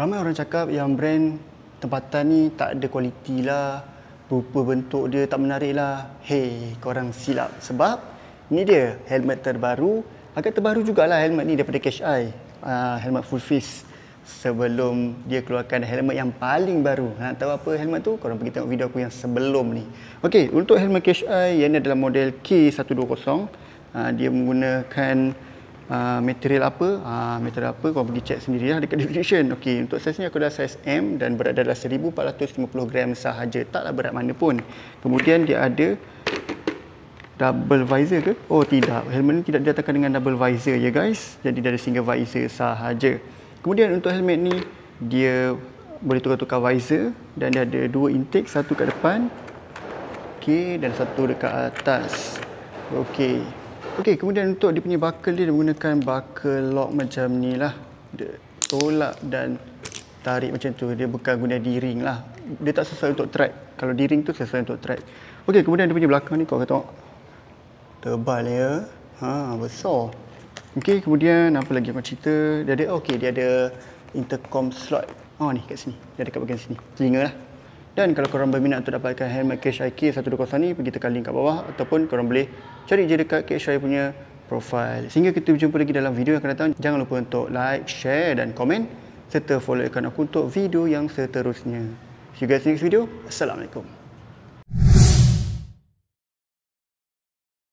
Ramai orang cakap yang brand tempatan ni tak ada kualiti lah, rupa bentuk dia tak menarik lah. Hey, korang silap. Sebab ni dia helmet terbaru. Agak terbaru jugalah helmet ni daripada Cash Eye. Helmet full face. Sebelum dia keluarkan helmet yang paling baru. Nak tahu apa helmet tu? Korang pergi tengok video aku yang sebelum ni. Okey, untuk helmet Cash Eye yang ni adalah model K120. Dia menggunakan material apa? Material apa? Korang pergi check sendiri lah dekat description. Okey, untuk saiz ni aku dah saiz M dan berat dia adalah 1450 gram sahaja. Taklah berat mana pun. Kemudian dia ada double visor ke? Oh tidak, helmet ni tidak didatangkan dengan double visor ya guys. Jadi dia ada single visor sahaja. Kemudian untuk helmet ni dia boleh tukar-tukar visor dan dia ada dua intake, satu kat depan, okey, dan satu dekat atas. Okey. Okey, kemudian untuk dia punya buckle dia menggunakan buckle lock macam ni lah. Dia tolak dan tarik macam tu. Dia bukan guna D-ring lah. Dia tak sesuai untuk track. Kalau D-ring tu sesuai untuk track. Okey, kemudian dia punya belakang ni kau tengok. Tebal ya. Besar. Okey, kemudian apa lagi aku cerita? Dia ada dia ada intercom slot. Ni kat sini. Dia ada kat bahagian sini. Telinga lah. Dan kalau korang berminat untuk dapatkan helmet Cash Eye K120 ni, pergi tekan link kat bawah ataupun korang boleh cari je dekat Cash Eye punya profile. Sehingga kita berjumpa lagi dalam video yang akan datang. Jangan lupa untuk like, share dan komen serta follow akaun aku untuk video yang seterusnya. See you guys next video. Assalamualaikum.